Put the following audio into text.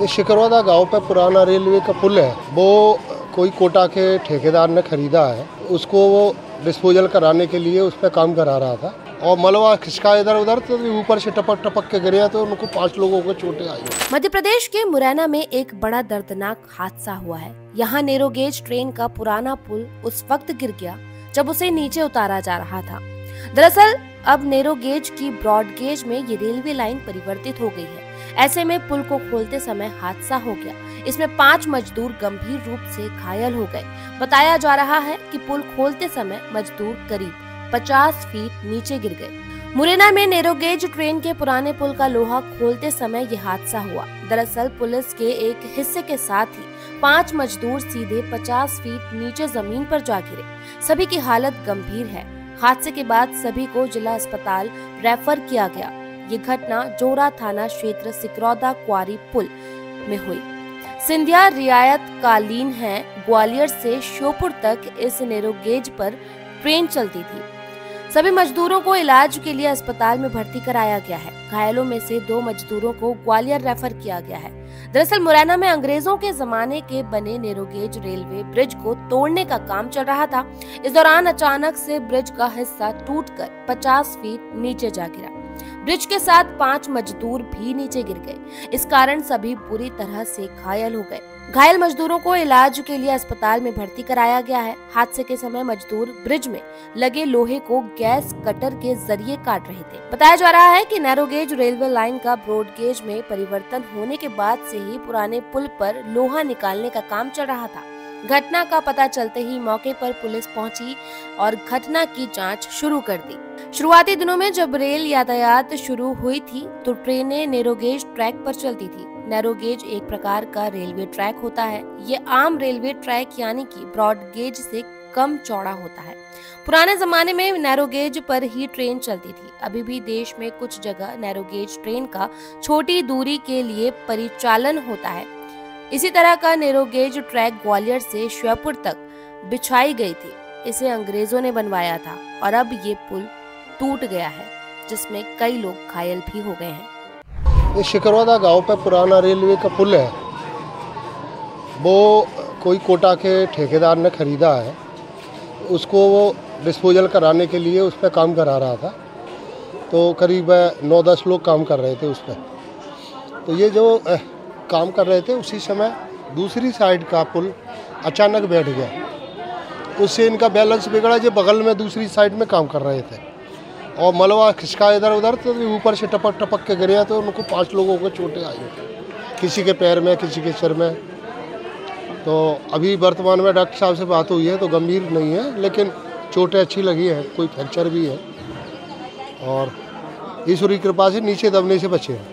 ये शिकरवादा गांव पे पुराना रेलवे का पुल है, वो कोई कोटा के ठेकेदार ने खरीदा है। उसको वो डिस्पोजल कराने के लिए उस पर काम करा रहा था और मलबा खिसका इधर उधर, तो ऊपर से टपक टपक के गिरे तो उनको 5 लोगों को चोटें आई। मध्य प्रदेश के मुरैना में एक बड़ा दर्दनाक हादसा हुआ है। यहाँ नैरोगेज ट्रेन का पुराना पुल उस वक्त गिर गया जब उसे नीचे उतारा जा रहा था। दरअसल अब नैरोगेज की ब्रॉडगेज में ये रेलवे लाइन परिवर्तित हो गई है। ऐसे में पुल को खोलते समय हादसा हो गया। इसमें 5 मजदूर गंभीर रूप से घायल हो गए। बताया जा रहा है कि पुल खोलते समय मजदूर करीब 50 फीट नीचे गिर गए। मुरैना में नैरोगेज ट्रेन के पुराने पुल का लोहा खोलते समय ये हादसा हुआ। दरअसल पुलिस के एक हिस्से के साथ ही 5 मजदूर सीधे 50 फीट नीचे जमीन पर जा गिरे। सभी की हालत गंभीर है। हादसे के बाद सभी को जिला अस्पताल रेफर किया गया। ये घटना जोरा थाना क्षेत्र सिकरौदा क्वारी पुल में हुई। सिंधिया रियायत कालीन है। ग्वालियर से श्योपुर तक इस नैरोगेज पर ट्रेन चलती थी। सभी मजदूरों को इलाज के लिए अस्पताल में भर्ती कराया गया है। घायलों में से 2 मजदूरों को ग्वालियर रेफर किया गया है। दरअसल मुरैना में अंग्रेजों के जमाने के बने नैरोगेज रेलवे ब्रिज को तोड़ने का काम चल रहा था। इस दौरान अचानक से ब्रिज का हिस्सा टूटकर 50 फीट नीचे जा गिरा। ब्रिज के साथ 5 मजदूर भी नीचे गिर गए। इस कारण सभी बुरी तरह से घायल हो गए। घायल मजदूरों को इलाज के लिए अस्पताल में भर्ती कराया गया है। हादसे के समय मजदूर ब्रिज में लगे लोहे को गैस कटर के जरिए काट रहे थे। बताया जा रहा है कि नैरोगेज रेलवे लाइन का ब्रॉडगेज में परिवर्तन होने के बाद से ही पुराने पुल पर लोहा निकालने का काम चल रहा था। घटना का पता चलते ही मौके पर पुलिस पहुंची और घटना की जांच शुरू कर दी। शुरुआती दिनों में जब रेल यातायात शुरू हुई थी तो ट्रेनें नैरोगेज ट्रैक पर चलती थी। नैरोगेज एक प्रकार का रेलवे ट्रैक होता है। ये आम रेलवे ट्रैक यानी कि ब्रॉडगेज से कम चौड़ा होता है। पुराने जमाने में नैरोगेज पर ही ट्रेन चलती थी। अभी भी देश में कुछ जगह नैरोगेज ट्रेन का छोटी दूरी के लिए परिचालन होता है। इसी तरह का नैरोगेज ट्रैक ग्वालियर से श्योपुर तक बिछाई गई थी। इसे अंग्रेजों ने बनवाया था और अब ये पुल टूट गया है, जिसमें कई लोग घायल भी हो गए हैं। ये शिकरवादा गांव पे पुराना रेलवे का पुल है, वो कोई कोटा के ठेकेदार ने खरीदा है। उसको वो डिस्पोजल कराने के लिए उस पर काम करा रहा था। तो करीब 9-10 लोग काम कर रहे थे उस पर। तो ये जो काम कर रहे थे उसी समय दूसरी साइड का पुल अचानक बैठ गया। उससे इनका बैलेंस बिगड़ा। जो बगल में दूसरी साइड में काम कर रहे थे और मलबा खिसका इधर उधर, तो ऊपर से टपक टपक के गिरे तो उनको 5 लोगों को चोटें आई। किसी के पैर में, किसी के सिर में। तो अभी वर्तमान में डॉक्टर साहब से बात हुई है तो गंभीर नहीं है, लेकिन चोटें अच्छी लगी हैं। कोई फ्रैक्चर भी है और ईश्वर की कृपा से नीचे दबने से बचे हैं।